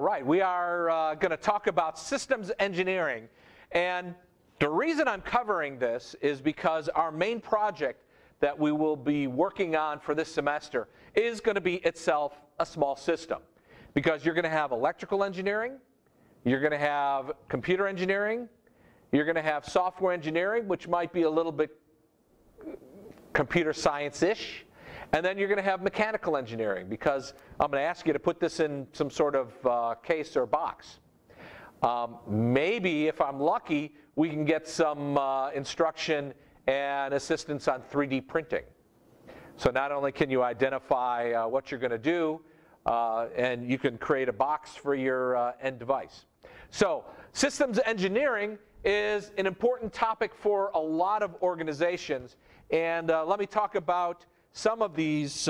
right, we are going to talk about systems engineering. And the reason I'm covering this is because our main project that we will be working on for this semester is going to be itself a small system. Because you're going to have electrical engineering, you're going to have computer engineering, you're going to have software engineering, which might be a little bit computer science-ish. And then you're going to have mechanical engineering, because I'm going to ask you to put this in some sort of case or box. Maybe, if I'm lucky, we can get some instruction and assistance on 3D printing. So not only can you identify what you're going to do, and you can create a box for your end device. So systems engineering is an important topic for a lot of organizations. And let me talk about some of these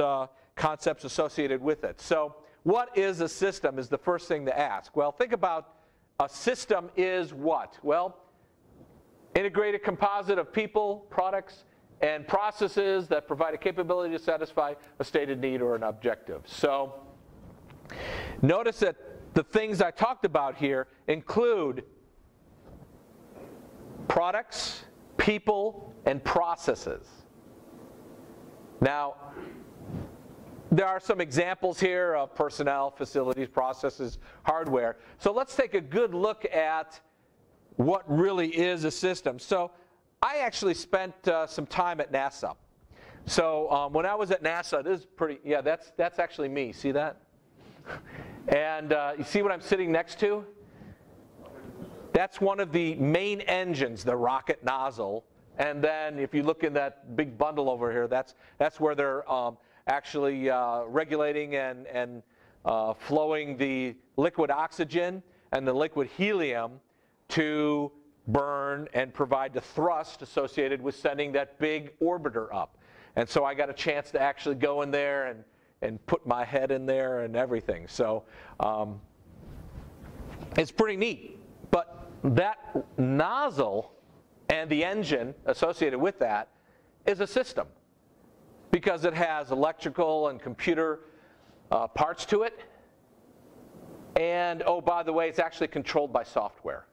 concepts associated with it. So what is a system is the first thing to ask. Well, think about a system is what? Well, integrated composite of people, products, and processes that provide a capability to satisfy a stated need or an objective. So notice that the things I talked about here include products, people, and processes. Now, there are some examples here of personnel, facilities, processes, hardware. So let's take a good look at what really is a system. So I actually spent some time at NASA. So when I was at NASA, this is pretty, yeah, that's actually me. See that? And you see what I'm sitting next to? That's one of the main engines, the rocket nozzle. And then if you look in that big bundle over here, that's where they're actually regulating and flowing the liquid oxygen and the liquid helium to burn and provide the thrust associated with sending that big orbiter up. And so I got a chance to actually go in there and put my head in there and everything. So it's pretty neat. But that nozzle and the engine associated with that is a system, because it has electrical and computer parts to it. And, oh, by the way, it's actually controlled by software.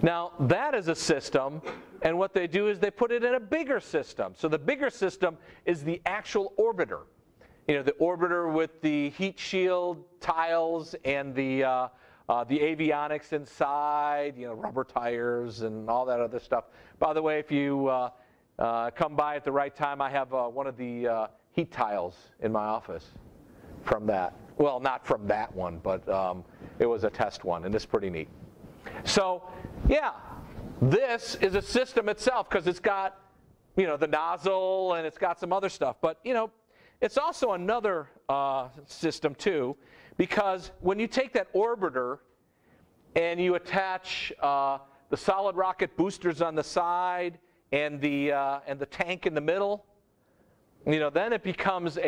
Now, that is a system, and what they do is they put it in a bigger system. So the bigger system is the actual orbiter. You know, the orbiter with the heat shield tiles and the avionics inside, you know, rubber tires and all that other stuff. By the way, if you come by at the right time, I have one of the heat tiles in my office from that. Well, not from that one, but it was a test one, and it's pretty neat. So, yeah, this is a system itself, because it's got, you know, the nozzle and it's got some other stuff. But, you know, it's also another system, too, because when you take that orbiter and you attach the solid rocket boosters on the side and the tank in the middle, you know, then it becomes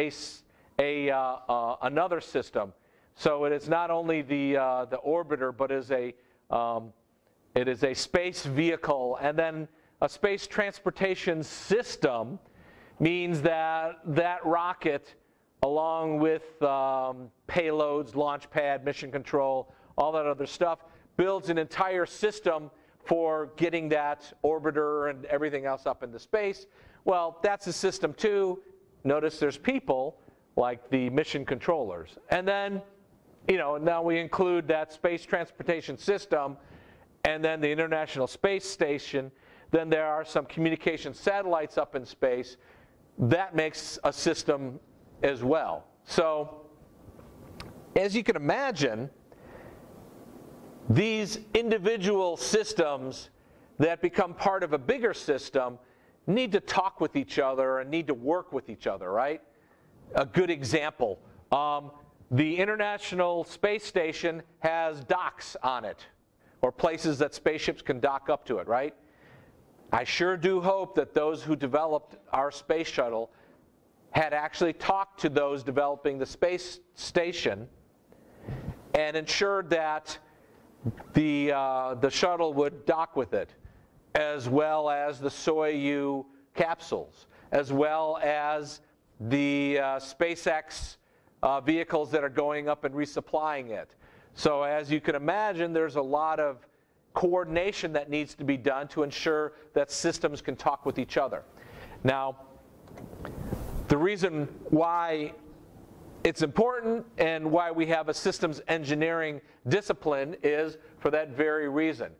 another system. So it is not only the orbiter, but it is a space vehicle. And then a space transportation system means that that rocket, along with payloads, launch pad, mission control, all that other stuff, builds an entire system for getting that orbiter and everything else up into space. Well, that's a system too. Notice there's people like the mission controllers. And then, you know, now we include that space transportation system and then the International Space Station. Then there are some communication satellites up in space. That makes a system as well. So, as you can imagine, these individual systems that become part of a bigger system need to talk with each other and need to work with each other, right? A good example, the International Space Station has docks on it, or places that spaceships can dock up to it, right? I sure do hope that those who developed our space shuttle had actually talked to those developing the space station and ensured that the shuttle would dock with it, as well as the Soyuz capsules, as well as the SpaceX vehicles that are going up and resupplying it. So as you can imagine, there's a lot of coordination that needs to be done to ensure that systems can talk with each other. Now, the reason why it's important and why we have a systems engineering discipline is for that very reason.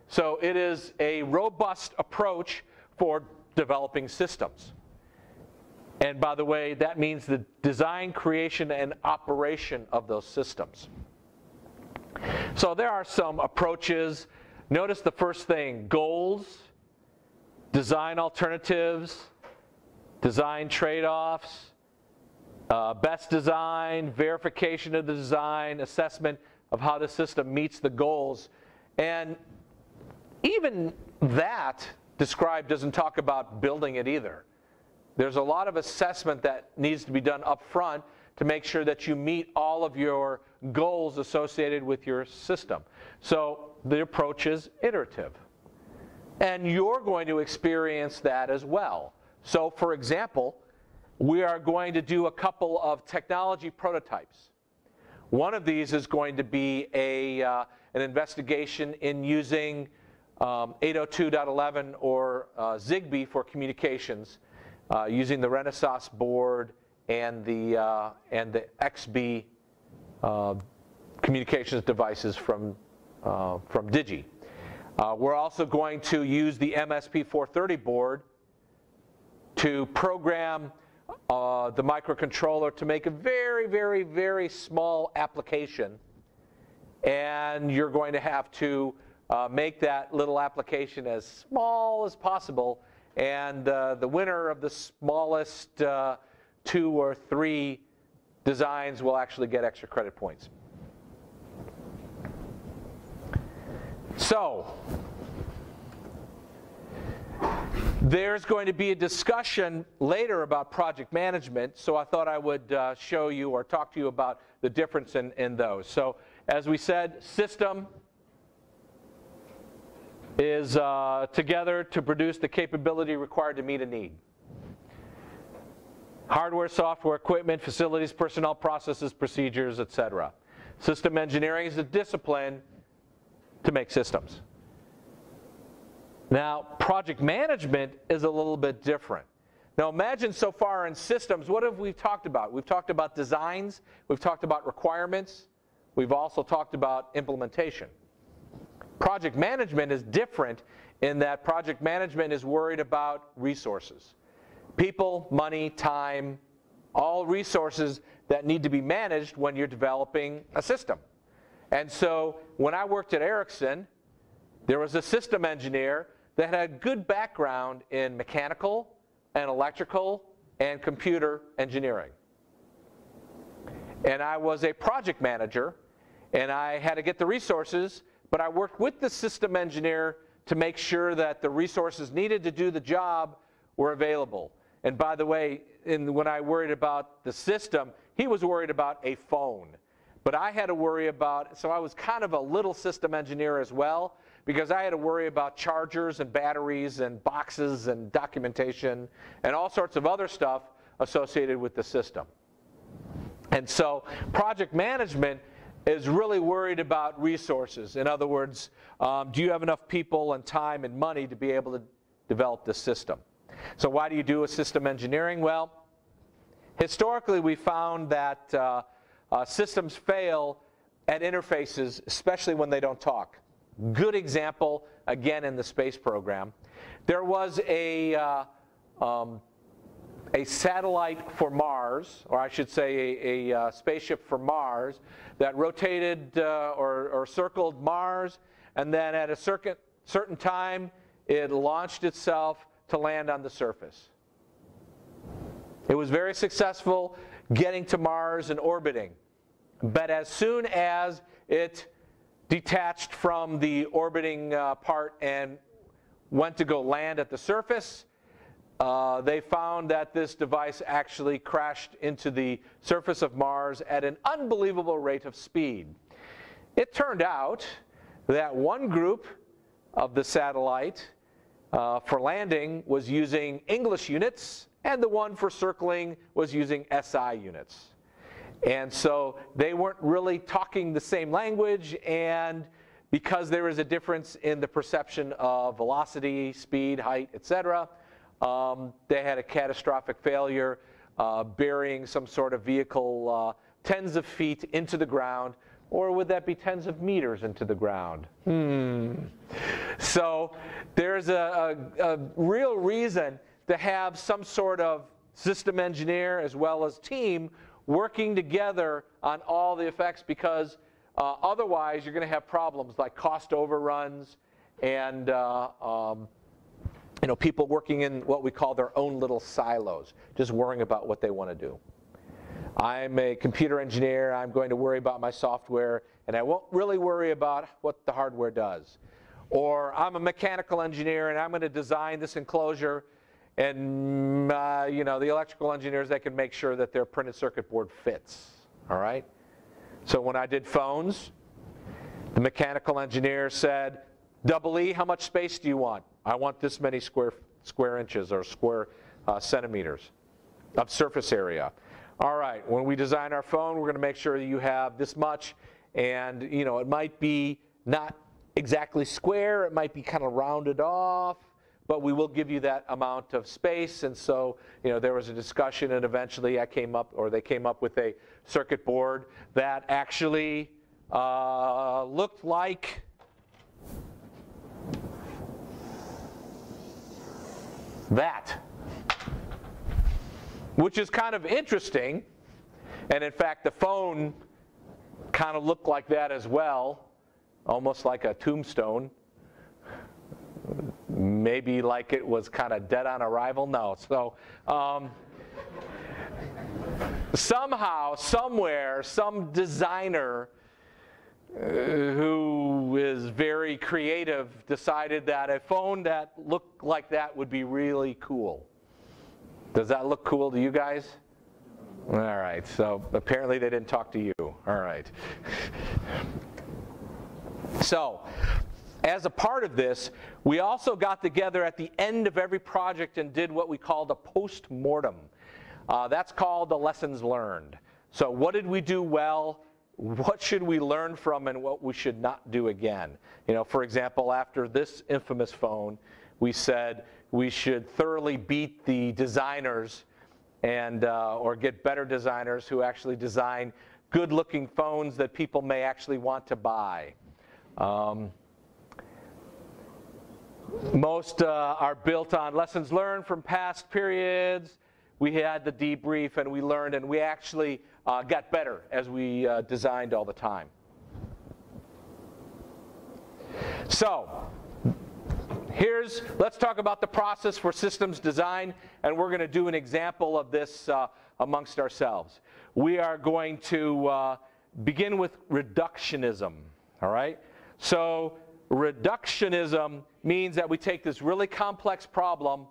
So it is a robust approach for developing systems. And by the way, that means the design, creation, and operation of those systems. So there are some approaches. Notice the first thing: goals, design alternatives, design trade-offs, best design, verification of the design, assessment of how the system meets the goals. And even that described doesn't talk about building it either. There's a lot of assessment that needs to be done up front to make sure that you meet all of your goals associated with your system. So the approach is iterative. And you're going to experience that as well. So for example, we are going to do a couple of technology prototypes. One of these is going to be an investigation in using 802.11 or Zigbee for communications, using the Renaissance board and the XB communications devices from Digi. We're also going to use the MSP 430 board to program the microcontroller to make a very, very, very small application. And you're going to have to make that little application as small as possible. And the winner of the smallest 2 or 3 designs will actually get extra credit points. So there's going to be a discussion later about project management, so I thought I would show you or talk to you about the difference in those. So as we said, system is together to produce the capability required to meet a need. Hardware, software, equipment, facilities, personnel, processes, procedures, etc. System engineering is a discipline to make systems. Now, project management is a little bit different. Now imagine so far in systems, what have we talked about? We've talked about designs, we've talked about requirements, we've also talked about implementation. Project management is different in that project management is worried about resources. People, money, time, all resources that need to be managed when you're developing a system. And so when I worked at Ericsson, there was a system engineer that had a good background in mechanical and electrical and computer engineering. And I was a project manager, and I had to get the resources, but I worked with the system engineer to make sure that the resources needed to do the job were available. And by the way, when I worried about the system, he was worried about a phone. But I had to worry about, so I was kind of a little system engineer as well, because I had to worry about chargers and batteries and boxes and documentation and all sorts of other stuff associated with the system. And so project management is really worried about resources. In other words, do you have enough people and time and money to be able to develop this system? So why do you do a system engineering? Well, historically we found that systems fail at interfaces, especially when they don't talk. Good example, again, in the space program. There was a satellite for Mars, or I should say a spaceship for Mars, that rotated or circled Mars, and then at a certain time, it launched itself to land on the surface. It was very successful getting to Mars and orbiting. But as soon as it detached from the orbiting part and went to go land at the surface, they found that this device actually crashed into the surface of Mars at an unbelievable rate of speed. It turned out that one group of the satellite for landing was using English units, and the one for circling was using SI units. And so they weren't really talking the same language, and because there is a difference in the perception of velocity, speed, height, etc., they had a catastrophic failure, burying some sort of vehicle tens of feet into the ground, or would that be tens of meters into the ground? So there's a real reason to have some sort of system engineer as well as team working together on all the effects, because otherwise you're going to have problems like cost overruns and people working in what we call their own little silos, just worrying about what they want to do. I'm a computer engineer, I'm going to worry about my software, and I won't really worry about what the hardware does. Or I'm a mechanical engineer and I'm going to design this enclosure, and the electrical engineers, they can make sure that their printed circuit board fits. All right? So when I did phones, the mechanical engineer said, "Double E, how much space do you want?" "I want this many square inches or square centimeters of surface area." "All right, when we design our phone, we're going to make sure that you have this much, and it might be not exactly square, it might be kind of rounded off, but we will give you that amount of space." And so there was a discussion, and eventually they came up with a circuit board that actually looked like that, which is kind of interesting. And in fact, the phone kind of looked like that as well, almost like a tombstone. Maybe like it was kind of dead on arrival. No. So somehow, somewhere, some designer who is very creative decided that a phone that looked like that would be really cool. Does that look cool to you guys? All right, so apparently they didn't talk to you. All right. So, as a part of this, we also got together at the end of every project and did what we called a post-mortem. That's called the lessons learned. So what did we do well? What should we learn from, and what we should not do again? For example, after this infamous phone, we said we should thoroughly beat the designers and or get better designers who actually design good-looking phones that people may actually want to buy. Most are built on lessons learned from past periods. We had the debrief, and we learned, and we actually got better as we designed all the time. So let's talk about the process for systems design, and we're going to do an example of this amongst ourselves. We are going to begin with reductionism. All right? So reductionism means that we take this really complex problem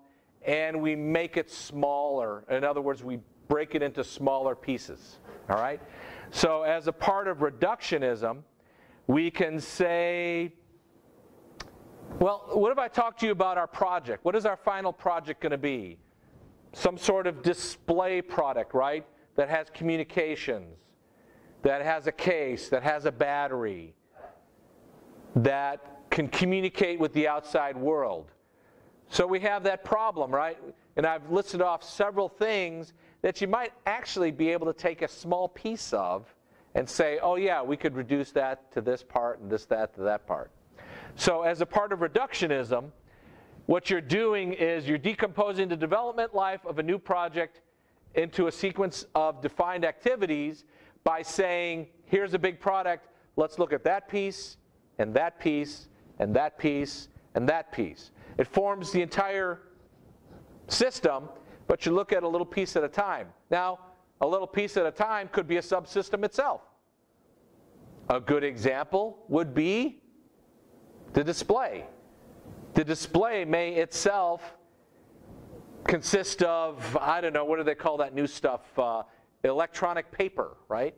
and we make it smaller. In other words, we break it into smaller pieces. All right? So as a part of reductionism, we can say, well, what if I talk to you about our project? What is our final project going to be? Some sort of display product, right? That has communications, that has a case, that has a battery, that can communicate with the outside world. So we have that problem, right? And I've listed off several things that you might actually be able to take a small piece of and say, oh yeah, we could reduce that to this part and that to that part. So as a part of reductionism, what you're doing is you're decomposing the development life of a new project into a sequence of defined activities by saying, here's a big product, let's look at that piece, and that piece, and that piece, and that piece. It forms the entire system, but you look at a little piece at a time. Now, a little piece at a time could be a subsystem itself. A good example would be the display. The display may itself consist of, I don't know, what do they call that new stuff? Electronic paper, right?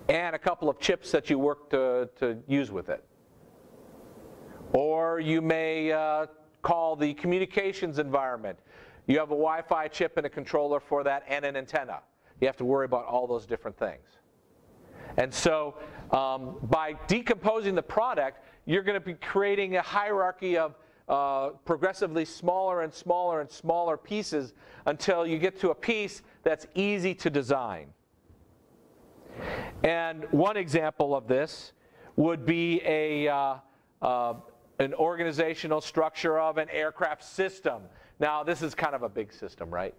And a couple of chips that you work to use with it. Or you may call the communications environment. You have a Wi-Fi chip and a controller for that and an antenna. you have to worry about all those different things. And so by decomposing the product, you're going to be creating a hierarchy of progressively smaller and smaller and smaller pieces until you get to a piece that's easy to design. And one example of this would be an organizational structure of an aircraft system. Now, this is kind of a big system, right?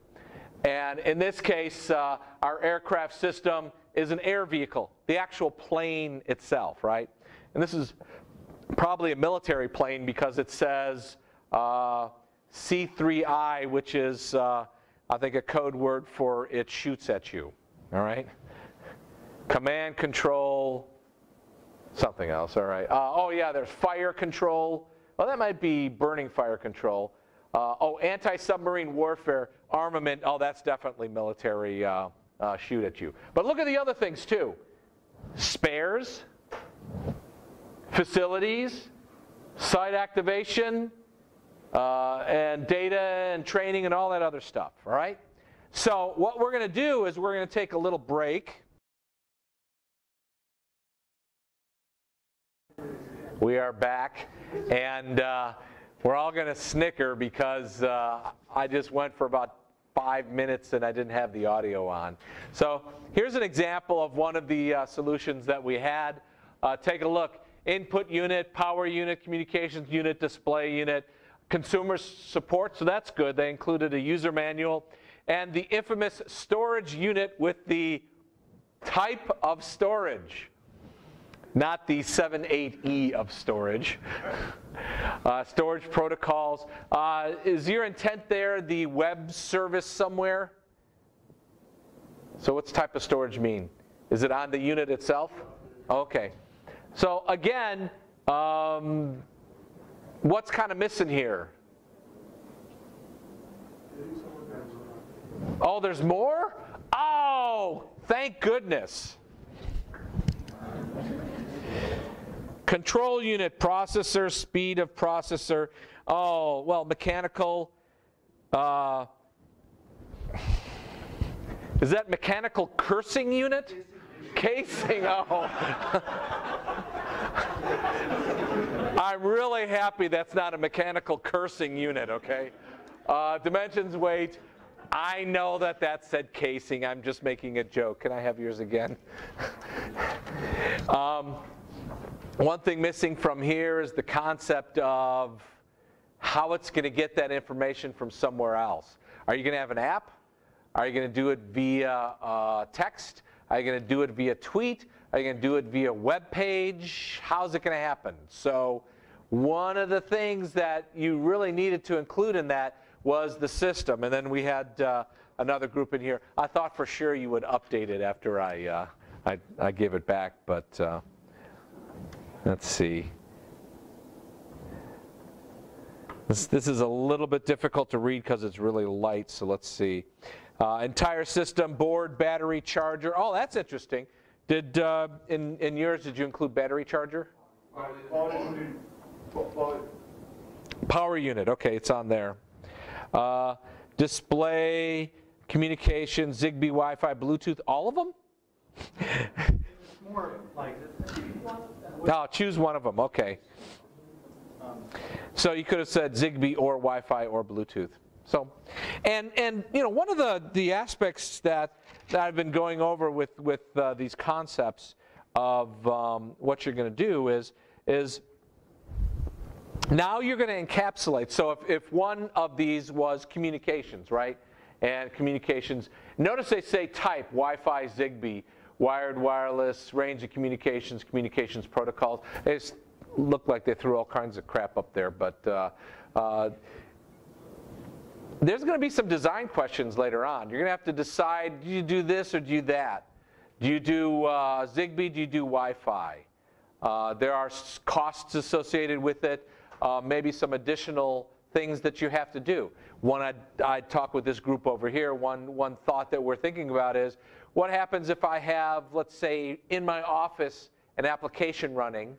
And in this case, our aircraft system is an air vehicle, the actual plane itself, right? And this is probably a military plane because it says C3I, which is, I think, a code word for it shoots at you, all right? Command control, something else, all right. Oh, yeah, there's fire control. Well, that might be burning fire control. Anti-submarine warfare, armament. Oh, that's definitely military shoot at you. But look at the other things, too. Spares, facilities, site activation, and data and training and all that other stuff, all right? So what we're going to do is we're going to take a little break. We are back, and we're all going to snicker because I just went for about 5 minutes and I didn't have the audio on. So here's an example of one of the solutions that we had. Take a look. Input unit, power unit, communications unit, display unit, consumer support, so that's good. They included a user manual. And the infamous storage unit with the type of storage. Not the 7.8E of storage. Storage protocols. Is your intent there the web service somewhere? So what's type of storage mean? Is it on the unit itself? Okay. So again, what's kind of missing here? Oh, there's more? Oh, thank goodness. Control unit, processor, speed of processor. Oh, well, mechanical. Is that mechanical cursing unit? Casing, oh. I'm really happy that's not a mechanical cursing unit, okay? Dimensions, weight. I know that said casing. I'm just making a joke. Can I have yours again? One thing missing from here is the concept of how it's going to get that information from somewhere else. Are you going to have an app? Are you going to do it via text? Are you going to do it via tweet? Are you going to do it via web page? How's it going to happen? So one of the things that you really needed to include in that was the system. And then we had another group in here. I thought for sure you would update it after I gave it back, but let's see. This is a little bit difficult to read because it's really light, so let's see. Entire system, board, battery, charger. Oh, that's interesting. Did in yours, did you include battery charger? Power unit, okay, it's on there. Display, communication, Zigbee, Wi-Fi, Bluetooth, all of them? It's more like No, choose one of them, okay. So you could have said Zigbee or Wi-Fi or Bluetooth. So, and you know, one of the aspects that I've been going over with these concepts of what you're going to do is now you're going to encapsulate. So if one of these was communications, right? And communications, notice they say type, Wi-Fi, Zigbee, wired, wireless, range of communications, communications protocols. It looked like they threw all kinds of crap up there, but there's going to be some design questions later on. You're going to have to decide, do you do this or do you that? Do you do Zigbee, do you do Wi-Fi? There are costs associated with it, maybe some additional things that you have to do. One, I'd talk with this group over here. One thought that we're thinking about is, what happens if I have, let's say, in my office, an application running,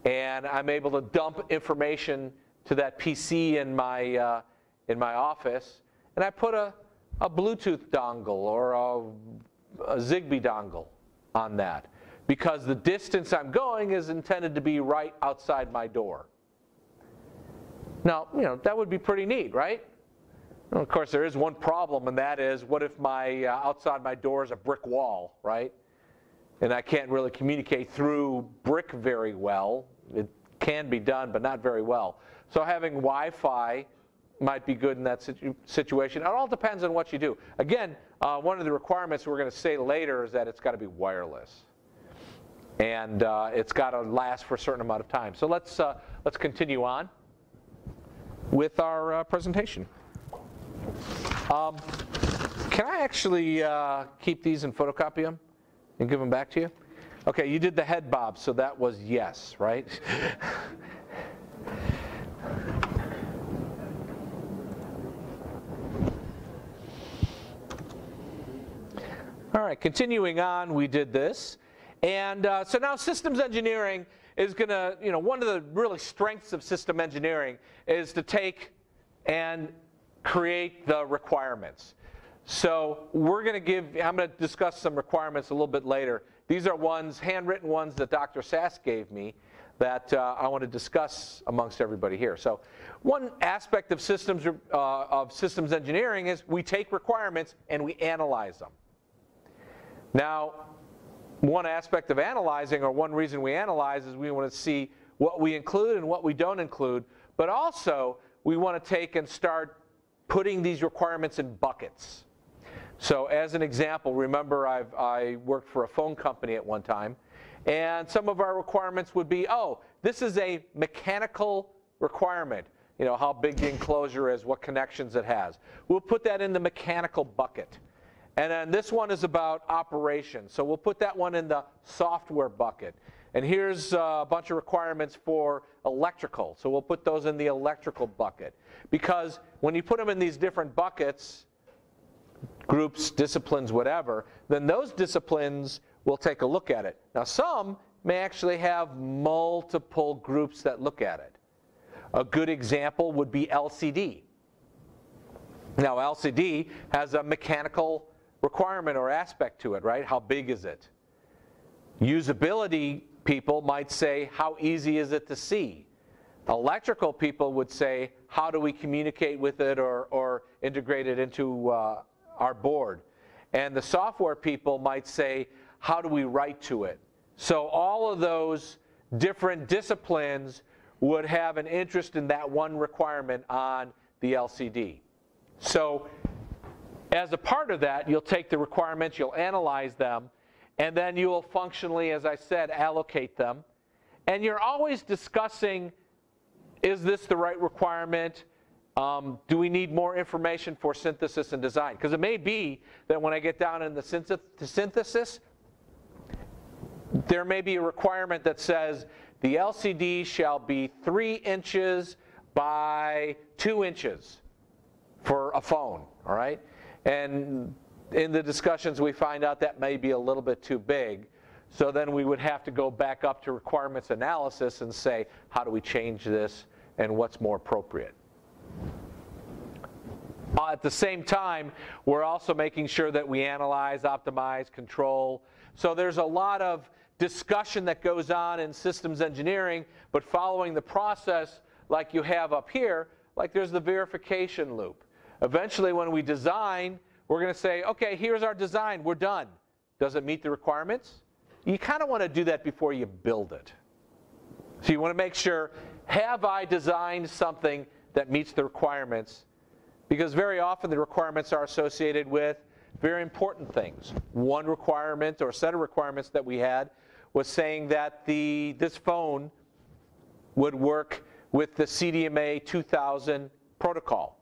and I'm able to dump information to that PC in my office, and I put a a Bluetooth dongle or a Zigbee dongle on that, because the distance I'm going is intended to be right outside my door. Now, that would be pretty neat, right? Well, of course, there is one problem, and that is, what if my outside my door is a brick wall, right? And I can't really communicate through brick very well. It can be done, but not very well. So having Wi-Fi might be good in that situation. It all depends on what you do. Again, one of the requirements we're going to say later is that it's got to be wireless, and it's got to last for a certain amount of time. So let's continue on with our presentation. Can I actually keep these and photocopy them and give them back to you? Okay, you did the head bob, so that was yes, right? All right, continuing on, we did this. And so now systems engineering is going to, one of the really strengths of system engineering is to take and create the requirements. So we're going to I'm going to discuss some requirements a little bit later. These are handwritten ones that Dr. Sass gave me that I want to discuss amongst everybody here. So one aspect of systems engineering is we take requirements and we analyze them. Now, one aspect of analyzing, or one reason we analyze, is we want to see what we include and what we don't include, but also we want to take and start putting these requirements in buckets. So as an example, remember I worked for a phone company at one time, and some of our requirements would be, this is a mechanical requirement. How big the enclosure is, what connections it has. We'll put that in the mechanical bucket. And then this one is about operations, so we'll put that one in the software bucket. And here's a bunch of requirements for electrical, so we'll put those in the electrical bucket. Because when you put them in these different buckets, groups, disciplines, whatever, then those disciplines will take a look at it. Now some may actually have multiple groups that look at it. A good example would be LCD. Now LCD has a mechanical requirement or aspect to it, right? How big is it? Usability people might say, how easy is it to see? Electrical people would say, how do we communicate with it or integrate it into our board? And the software people might say, how do we write to it? So all of those different disciplines would have an interest in that one requirement on the LCD. So as a part of that, you'll take the requirements, you'll analyze them, and then you will functionally, as I said, allocate them. And you're always discussing, is this the right requirement? Do we need more information for synthesis and design? Because it may be that when I get down in the synthesis, there may be a requirement that says the LCD shall be 3 inches by 2 inches for a phone, all right? And in the discussions we find out that may be a little bit too big. So then we would have to go back up to requirements analysis and say, how do we change this and what's more appropriate? At the same time, we're also making sure that we analyze, optimize, control. So there's a lot of discussion that goes on in systems engineering, but following the process like you have up here, like there's the verification loop. Eventually, when we design, we're going to say, okay, here's our design, we're done. Does it meet the requirements? You kind of want to do that before you build it. So you want to make sure, have I designed something that meets the requirements? Because very often the requirements are associated with very important things. One requirement or set of requirements that we had was saying that this phone would work with the CDMA 2000 protocol.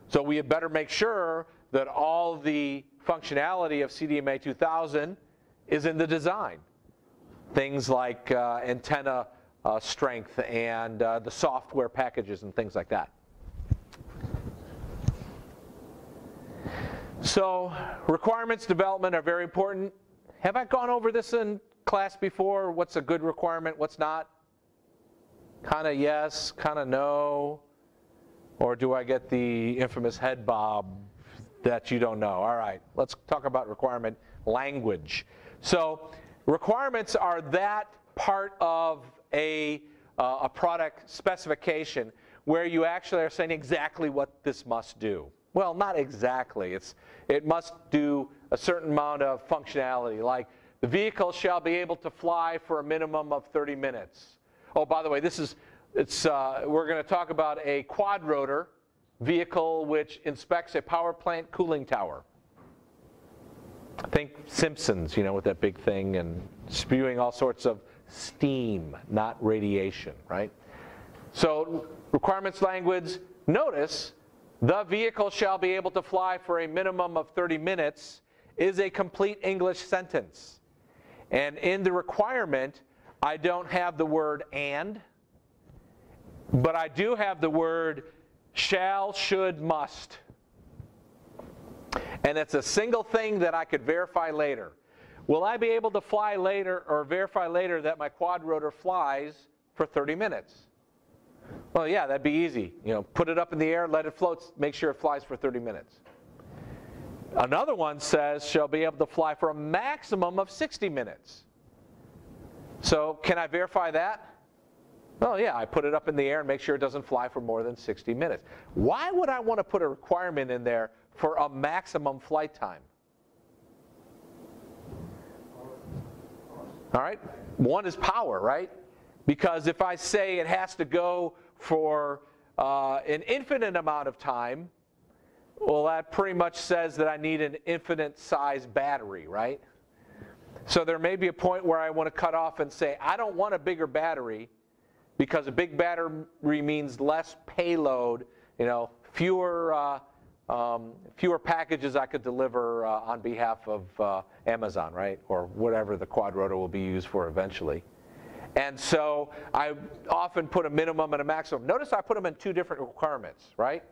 So we had better make sure that all the functionality of CDMA 2000 is in the design. Things like antenna strength and the software packages and things like that. So requirements development are very important. Have I gone over this in class before? What's a good requirement, what's not? Kind of yes, kind of no. Or do I get the infamous head bob that you don't know. All right, let's talk about requirement language. So requirements are that part of a product specification where you actually are saying exactly what this must do. Well, not exactly. It must do a certain amount of functionality, like the vehicle shall be able to fly for a minimum of 30 minutes. Oh, by the way, we're going to talk about a quadrotor vehicle which inspects a power plant cooling tower. Think Simpsons, with that big thing and spewing all sorts of steam, not radiation, right? So requirements language, notice the vehicle shall be able to fly for a minimum of 30 minutes is a complete English sentence. And in the requirement, I don't have the word and, but I do have the word shall, should, must. And it's a single thing that I could verify later. Will I be able to fly later or verify later that my quadrotor flies for 30 minutes? Well, yeah, that'd be easy. Put it up in the air, let it float, make sure it flies for 30 minutes. Another one says shall be able to fly for a maximum of 60 minutes. So can I verify that? Well, yeah, I put it up in the air and make sure it doesn't fly for more than 60 minutes. Why would I want to put a requirement in there for a maximum flight time? All right, one is power, right? Because if I say it has to go for an infinite amount of time, well, that pretty much says that I need an infinite size battery, right? So there may be a point where I want to cut off and say, I don't want a bigger battery because a big battery means less payload, fewer packages I could deliver on behalf of Amazon, right? Or whatever the quadrotor will be used for eventually. And so I often put a minimum and a maximum. Notice I put them in two different requirements, right?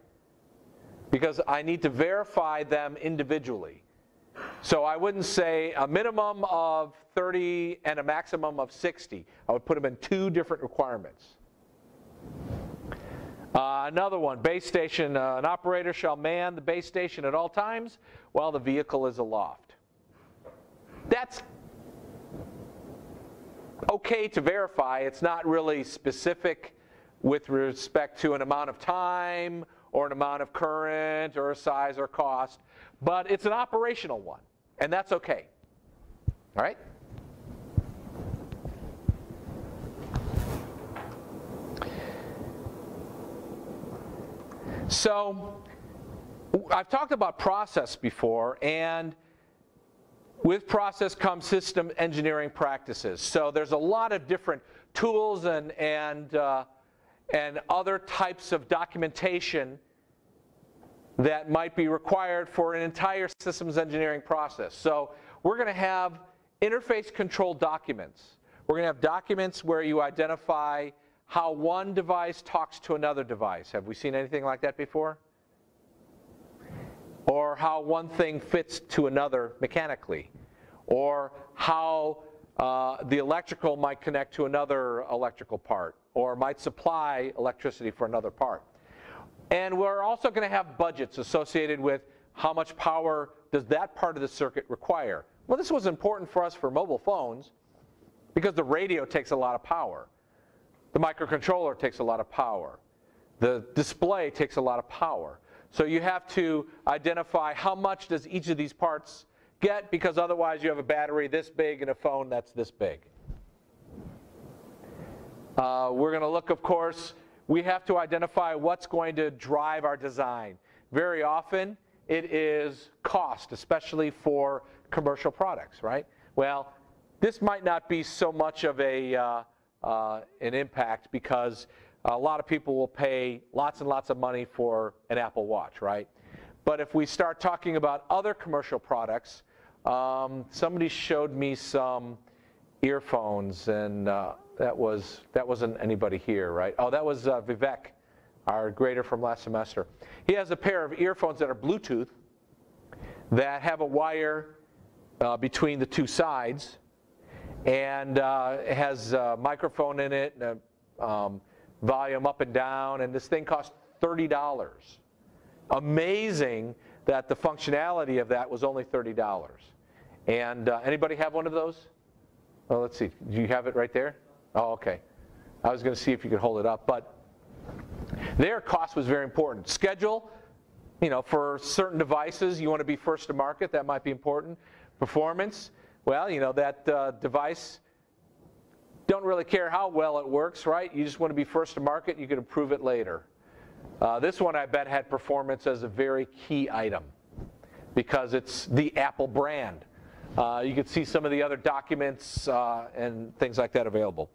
Because I need to verify them individually. So I wouldn't say a minimum of 30 and a maximum of 60. I would put them in two different requirements. Another one, base station, an operator shall man the base station at all times while the vehicle is aloft. That's okay to verify. It's not really specific with respect to an amount of time or an amount of current or a size or cost, but it's an operational one, and that's okay. All right? So I've talked about process before, and with process comes system engineering practices. So there's a lot of different tools and other types of documentation that might be required for an entire systems engineering process. So we're going to have interface control documents. We're going to have documents where you identify how one device talks to another device. Have we seen anything like that before? Or how one thing fits to another mechanically. Or how the electrical might connect to another electrical part, or might supply electricity for another part. And we're also going to have budgets associated with how much power does that part of the circuit require. Well, this was important for us for mobile phones because the radio takes a lot of power. The microcontroller takes a lot of power. The display takes a lot of power. So you have to identify how much does each of these parts get, because otherwise you have a battery this big and a phone that's this big. We're going to look, of course, we have to identify what's going to drive our design. Very often it is cost, especially for commercial products, right? Well, this might not be so much of an impact because a lot of people will pay lots and lots of money for an Apple Watch, right? But if we start talking about other commercial products, somebody showed me some earphones, and that wasn't anybody here, right? Oh, that was Vivek, our grader from last semester. He has a pair of earphones that are Bluetooth that have a wire between the two sides, and it has a microphone in it, and volume up and down, and this thing costs $30. Amazing that the functionality of that was only $30. And anybody have one of those? Oh, let's see. Do you have it right there? Oh, okay. I was going to see if you could hold it up, but their cost was very important. Schedule, for certain devices, you want to be first to market. That might be important. Performance, well, that device, don't really care how well it works, right? You just want to be first to market. You can improve it later. This one, I bet, had performance as a very key item because it's the Apple brand. You can see some of the other documents and things like that available.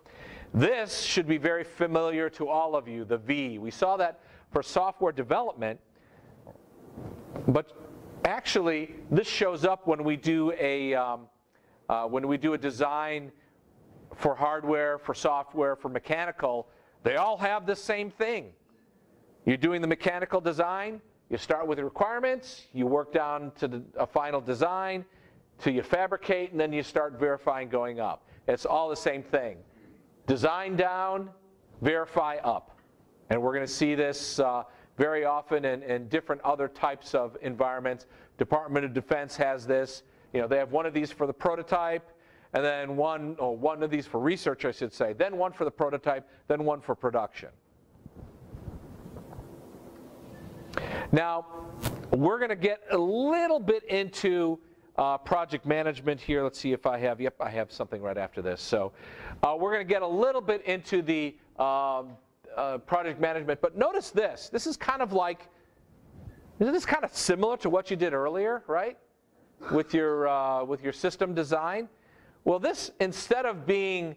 This should be very familiar to all of you, the V. We saw that for software development, but actually this shows up when we do a design for hardware, for software, for mechanical. They all have the same thing. You're doing the mechanical design, you start with the requirements, you work down to a final design, till you fabricate, and then you start verifying going up. It's all the same thing. Design down, verify up. And we're going to see this very often in different other types of environments. Department of Defense has this. They have one of these for the prototype, and then one of these for research, I should say, then one for the prototype, then one for production. Now, we're going to get a little bit into project management here. Let's see if I have, yep, I have something right after this. So we're going to get a little bit into the project management, but notice this. This is kind of like, isn't this kind of similar to what you did earlier, right? With your system design? Well, this, instead of being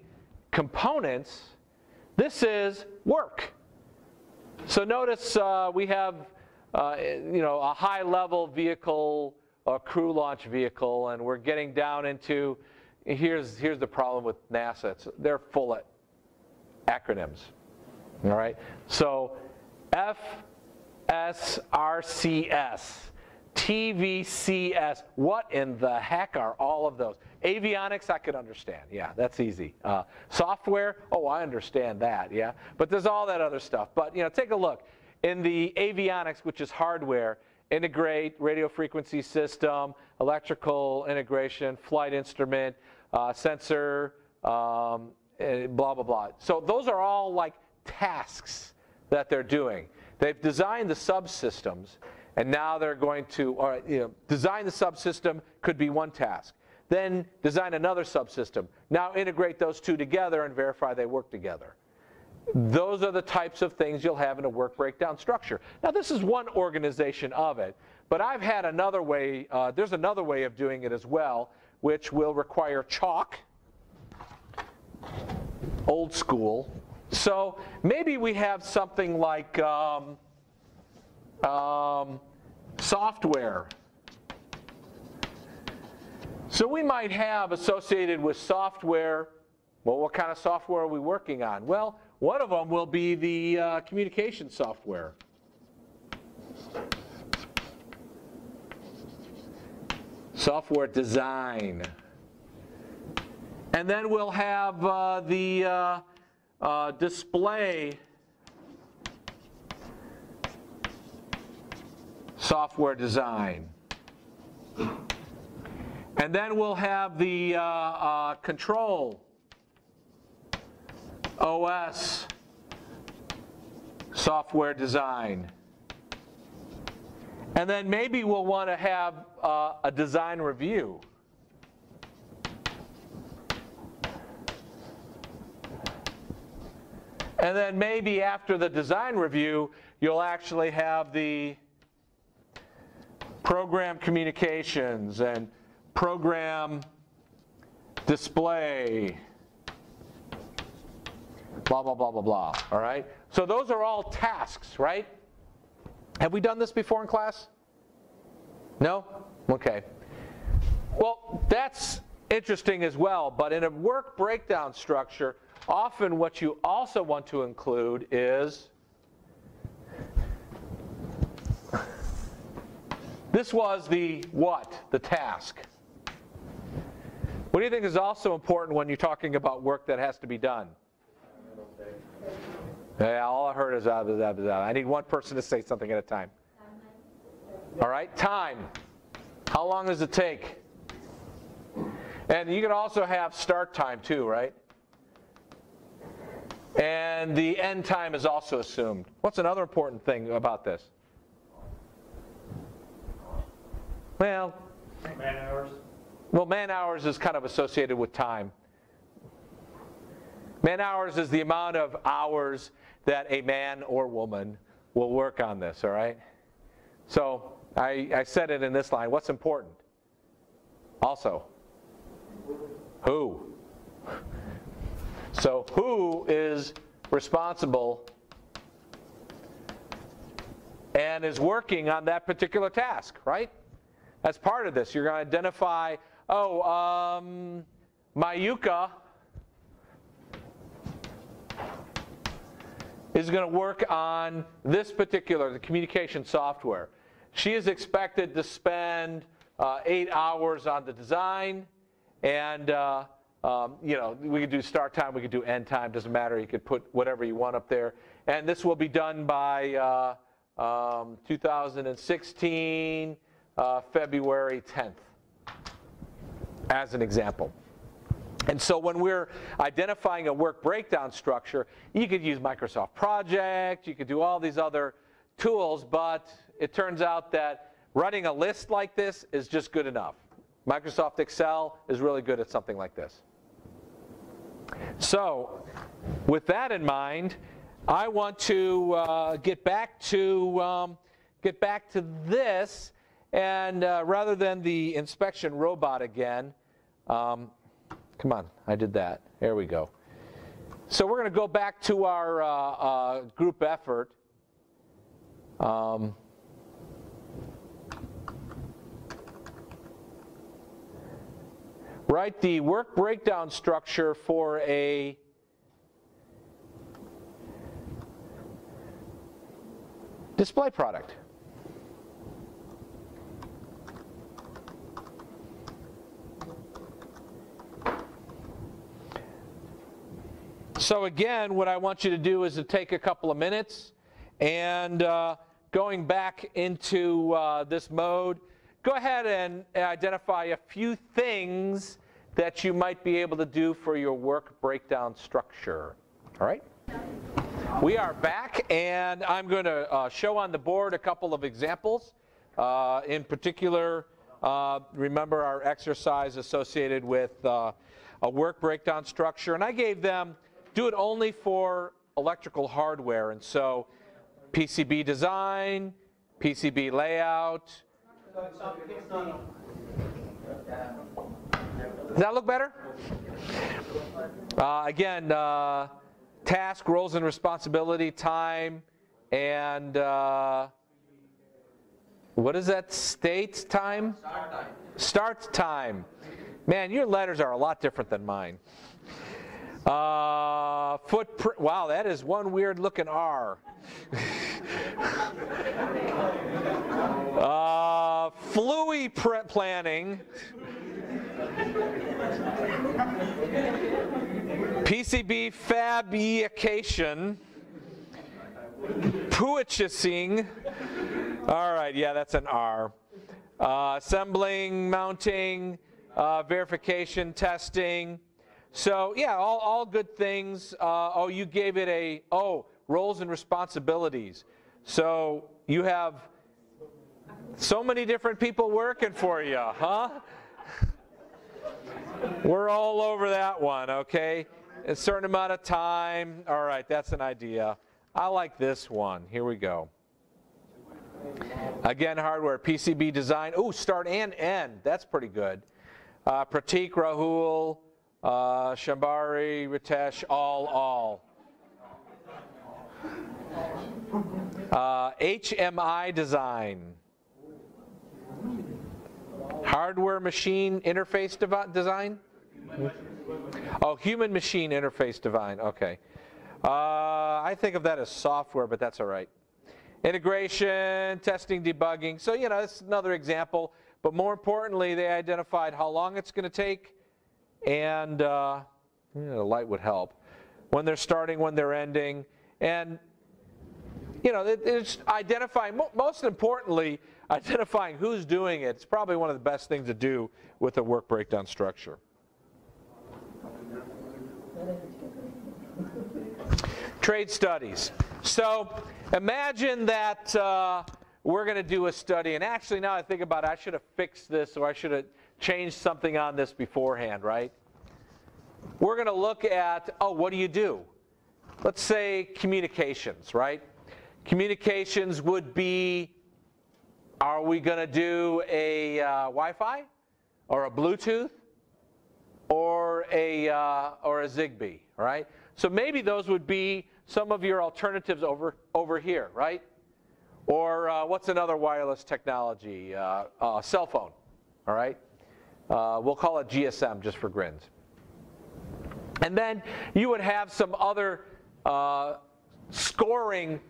components, this is work. So notice we have a high-level vehicle, a crew launch vehicle, and we're getting down into, here's the problem with NASA. They're full of acronyms, all right? So FSRCS, TVCS, what in the heck are all of those? Avionics, I could understand. Yeah, that's easy. Software, oh, I understand that, yeah. But there's all that other stuff. But, take a look. In the avionics, which is hardware, integrate, radio frequency system, electrical integration, flight instrument, sensor, blah, blah, blah. So those are all like tasks that they're doing. They've designed the subsystems, and now they're going to, design the subsystem could be one task. Then design another subsystem. Now integrate those two together and verify they work together. Those are the types of things you'll have in a work breakdown structure. Now this is one organization of it, but I've had another way, there's another way of doing it as well, which will require chalk, old school. So maybe we have something like software. So we might have associated with software, well, what kind of software are we working on? Well, one of them will be the communication software. Software design. And then we'll have the display software design. And then we'll have the control OS software design. And then maybe we'll want to have a design review. And then maybe after the design review, you'll actually have the program communications and program display, blah, blah, blah, blah, blah, all right? So those are all tasks, right? Have we done this before in class? No? Okay. Well, that's interesting as well, but in a work breakdown structure, often what you also want to include is, this was the what? The task. What do you think is also important when you're talking about work that has to be done? Yeah, all I heard is I need one person to say something at a time. All right, time. How long does it take? And you can also have start time too, right? And the end time is also assumed. What's another important thing about this? Well, Man hours. Well, man hours is kind of associated with time. Man hours is the amount of hours that a man or woman will work on this, all right? So I said it in this line. What's important? Also, who? So who is responsible and is working on that particular task, right? As part of this, you're going to identify, Mayuka is going to work on this particular, the communication software. She is expected to spend 8 hours on the design, and we could do start time, we could do end time, doesn't matter. You could put whatever you want up there. And this will be done by 2016, February 10th, as an example. And so when we're identifying a work breakdown structure, you could use Microsoft Project, you could do all these other tools, but it turns out that running a list like this is just good enough. Microsoft Excel is really good at something like this. So with that in mind, I want to get back to this, and rather than the inspection robot again, come on, I did that. There we go. So we're going to go back to our group effort. Write the work breakdown structure for a display product. So again, what I want you to do is to take a couple of minutes and going back into this mode, go ahead and identify a few things that you might be able to do for your work breakdown structure. All right? We are back, and I'm going to show on the board a couple of examples. In particular, remember our exercise associated with a work breakdown structure, and I gave them do it only for electrical hardware, and so PCB design, PCB layout. Does that look better? Again, task, roles and responsibility, time, and what is that state time? Start time. Start time. Man, your letters are a lot different than mine. Footprint. Wow, that is one weird looking R. Flui planning. PCB fabrication. Purchasing. All right, yeah, that's an R. Assembling, mounting, verification, testing. So yeah, all good things. You gave it roles and responsibilities. So you have so many different people working for you, huh? We're all over that one, okay? A certain amount of time. All right, that's an idea. I like this one. Here we go. Again, hardware, PCB design. Ooh, start and end. That's pretty good. Pratik, Rahul, Shambari, Ritesh, all. HMI design. Hardware machine interface design? Oh, human machine interface design. Okay. I think of that as software, but that's all right. Integration, testing, debugging. So, that's another example. But more importantly, they identified how long it's going to take, and the light would help. When they're starting, when they're ending. And, it's identifying, most importantly, identifying who's doing it. It's probably one of the best things to do with a work breakdown structure. Trade studies. So imagine that we're going to do a study, and actually now I think about it, I should have fixed this, or I should have changed something on this beforehand, right? We're going to look at, what do you do? Let's say communications, right? Communications would be, are we going to do a Wi-Fi or a Bluetooth or a Zigbee, right? So maybe those would be some of your alternatives over here, right? Or what's another wireless technology? Cell phone, all right? We'll call it GSM just for grins. And then you would have some other scoring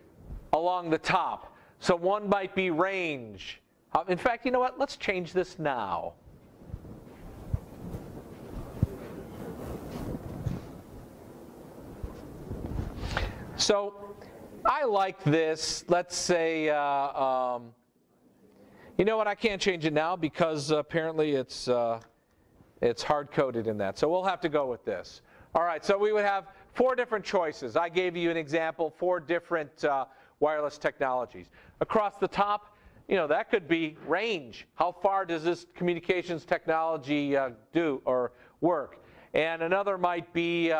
along the top. So one might be range. In fact, you know what? Let's change this now. So I like this. Let's say, you know what? I can't change it now because apparently it's hard-coded in that. So we'll have to go with this. All right, so we would have 4 different choices. I gave you an example, 4 different wireless technologies. Across the top, that could be range. How far does this communications technology do or work? And another might be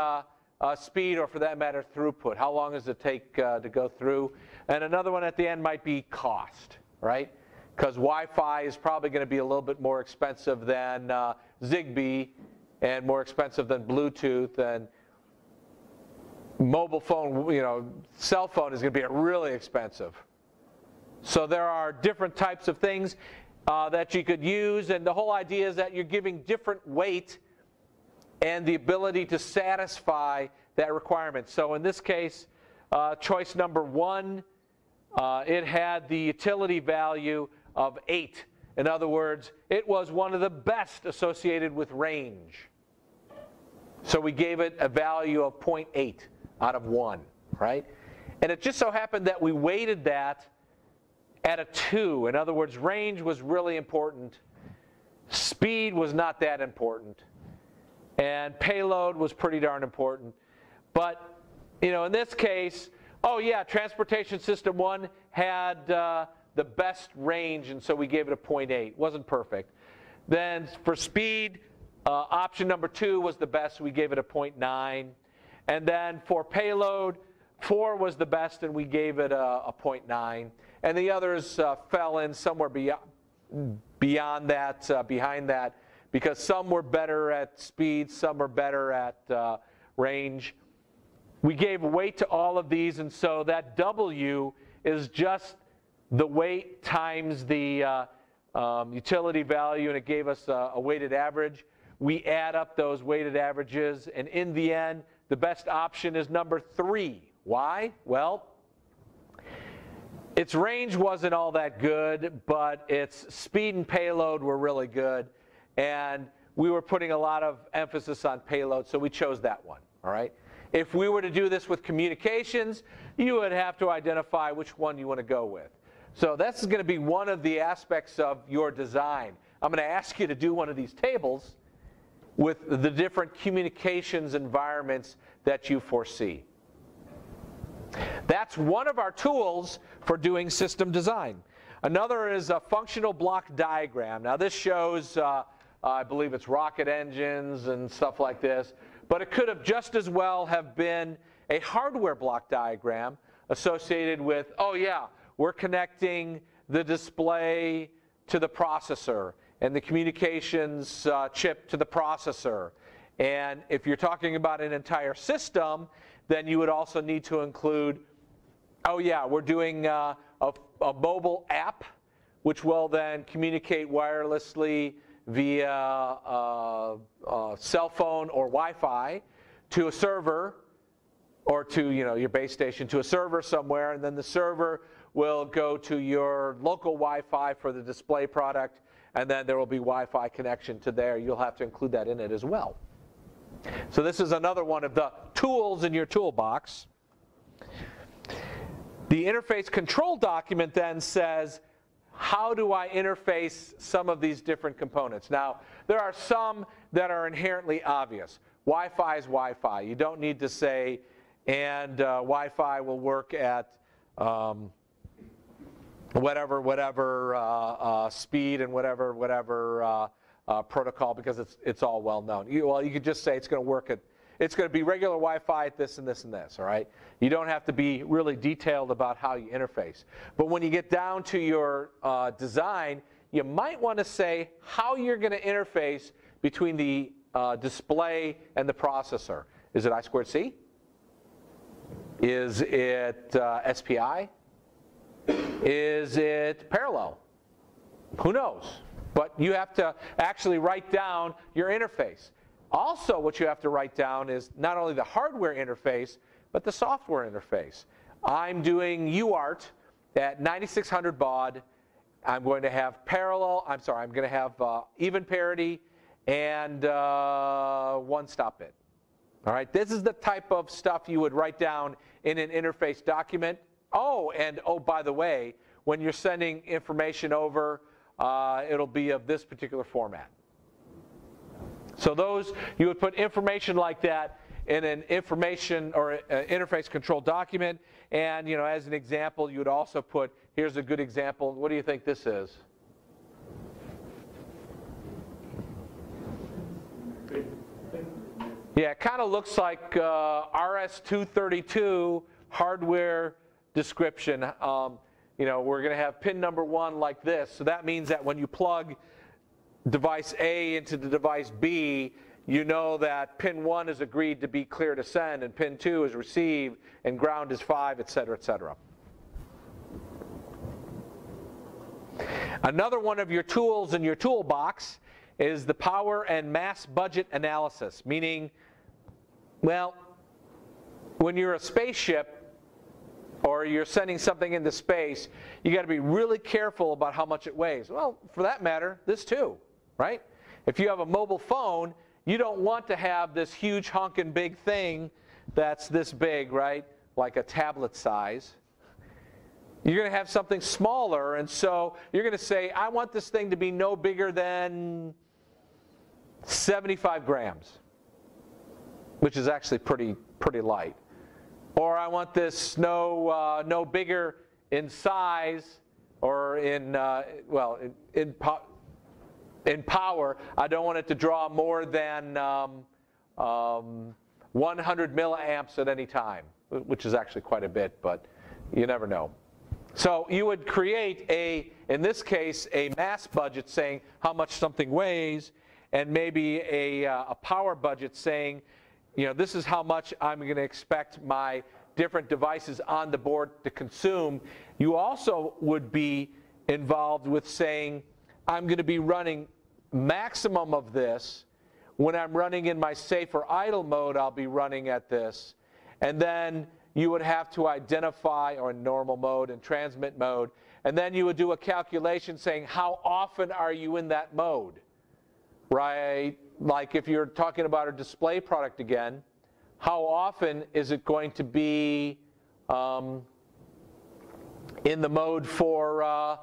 speed, or for that matter, throughput. How long does it take to go through? And another one at the end might be cost, right? Because Wi-Fi is probably going to be a little bit more expensive than Zigbee, and more expensive than Bluetooth, and mobile phone, cell phone is going to be really expensive. So there are different types of things that you could use, and the whole idea is that you're giving different weight and the ability to satisfy that requirement. So in this case, choice number 1, it had the utility value of 8. In other words, it was one of the best associated with range. So we gave it a value of 0.8 out of 1, right? And it just so happened that we weighted that at a 2. In other words, range was really important. Speed was not that important. And payload was pretty darn important. But, in this case, transportation system 1 had the best range, and so we gave it a 0.8. Wasn't perfect. Then for speed, option number 2 was the best. We gave it a 0.9. And then for payload, 4 was the best, and we gave it a 0.9. And the others fell in somewhere beyond that, behind that, because some were better at speed, some were better at range. We gave weight to all of these, and so that W is just the weight times the utility value, and it gave us a weighted average. We add up those weighted averages, and in the end, the best option is number 3. Why? Well, its range wasn't all that good, but its speed and payload were really good, and we were putting a lot of emphasis on payload, so we chose that one, all right? If we were to do this with communications, you would have to identify which one you want to go with. So that's going to be one of the aspects of your design. I'm going to ask you to do one of these tables with the different communications environments that you foresee. That's one of our tools for doing system design. Another is a functional block diagram. Now this shows, I believe it's rocket engines and stuff like this, but it could have just as well have been a hardware block diagram associated with, we're connecting the display to the processor and the communications chip to the processor. And if you're talking about an entire system, then you would also need to include, we're doing a mobile app, which will then communicate wirelessly via cell phone or Wi-Fi to a server, or to your base station, to a server somewhere, and then the server will go to your local Wi-Fi for the display product, and then there will be Wi-Fi connection to there. You'll have to include that in it as well. So this is another one of the tools in your toolbox. The interface control document then says, how do I interface some of these different components? Now, there are some that are inherently obvious. Wi-Fi is Wi-Fi. You don't need to say, and Wi-Fi will work at whatever speed and whatever protocol, because it's all well known. You could just say it's going to work at, it's going to be regular Wi-Fi at this and this and this, all right? You don't have to be really detailed about how you interface. But when you get down to your design, you might want to say how you're going to interface between the display and the processor. Is it I2C? Is it SPI? Is it parallel? Who knows? But you have to actually write down your interface. Also, what you have to write down is not only the hardware interface, but the software interface. I'm doing UART at 9600 baud. I'm going to have I'm going to have even parity and one stop bit. All right, this is the type of stuff you would write down in an interface document. Oh, by the way, when you're sending information over, it'll be of this particular format. So those, you would put information like that in an information or an interface control document. And as an example, you would also put, here's a good example. What do you think this is? Yeah, it kind of looks like RS-232 hardware description. We're going to have pin number 1 like this. So that means that when you plug device A into the device B, you know that pin 1 is agreed to be clear to send, and pin 2 is receive, and ground is 5, et cetera, et cetera. Another one of your tools in your toolbox is the power and mass budget analysis, meaning, well, when you're a spaceship or you're sending something into space, you got to be really careful about how much it weighs. Well, for that matter, this too, right? If you have a mobile phone, you don't want to have this huge honking big thing that's this big, right? Like a tablet size. You're going to have something smaller, and so you're going to say, I want this thing to be no bigger than 75 grams, which is actually pretty light. Or I want this no bigger in size or in power. I don't want it to draw more than 100 milliamps at any time, which is actually quite a bit, but you never know. So you would create in this case, a mass budget saying how much something weighs, and maybe a power budget saying, this is how much I'm going to expect my different devices on the board to consume. You also would be involved with saying, I'm going to be running maximum of this. When I'm running in my safe or idle mode, I'll be running at this. And then you would have to identify, or normal mode and transmit mode, and then you would do a calculation saying, how often are you in that mode, right? Like if you're talking about a display product again, how often is it going to be in the mode for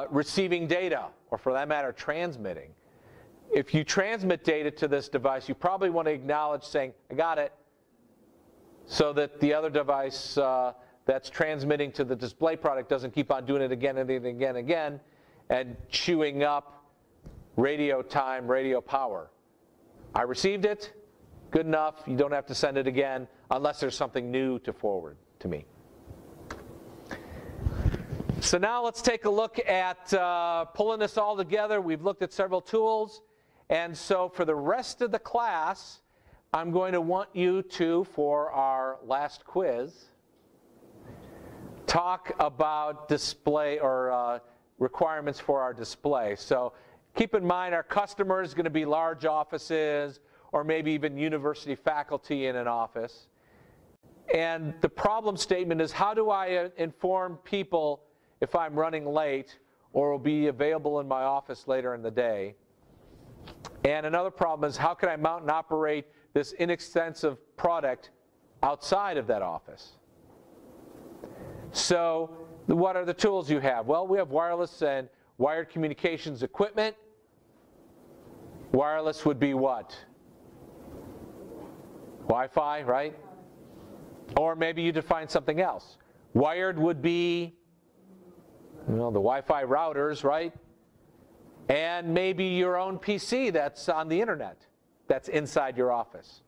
receiving data, or for that matter, transmitting? If you transmit data to this device, you probably want to acknowledge saying, I got it, so that the other device that's transmitting to the display product doesn't keep on doing it again and again and again, and chewing up radio time, radio power. I received it, good enough, you don't have to send it again unless there's something new to forward to me. So now let's take a look at pulling this all together. We've looked at several tools, and so for the rest of the class, I'm going to want you to, for our last quiz, talk about display or requirements for our display. So keep in mind our customer is going to be large offices or maybe even university faculty in an office. And the problem statement is, how do I inform people if I'm running late or will be available in my office later in the day? And another problem is, how can I mount and operate this inexpensive product outside of that office? So what are the tools you have? Well, we have wireless and wired communications equipment. Wireless would be what? Wi-Fi, right? Or maybe you define something else. Wired would be, the Wi-Fi routers, right? And maybe your own PC that's on the internet, that's inside your office.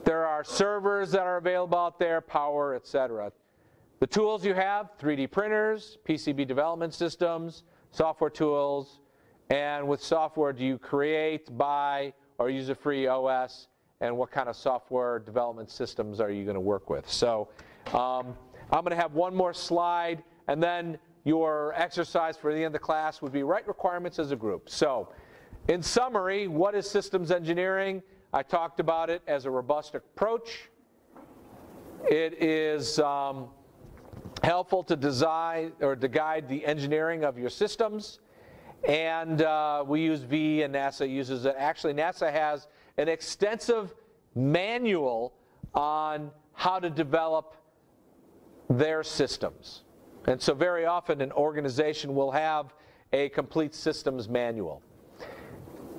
There are servers that are available out there, power, etc. The tools you have, 3D printers, PCB development systems, software tools, and with software, do you create, buy, or use a free OS, and what kind of software development systems are you going to work with? So I'm going to have one more slide, and then your exercise for the end of the class would be write requirements as a group. So in summary, what is systems engineering? I talked about it as a robust approach. It is helpful to design or to guide the engineering of your systems. And we use V, and NASA uses it. Actually, NASA has an extensive manual on how to develop their systems. And so very often an organization will have a complete systems manual.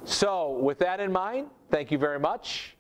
So with that in mind, thank you very much.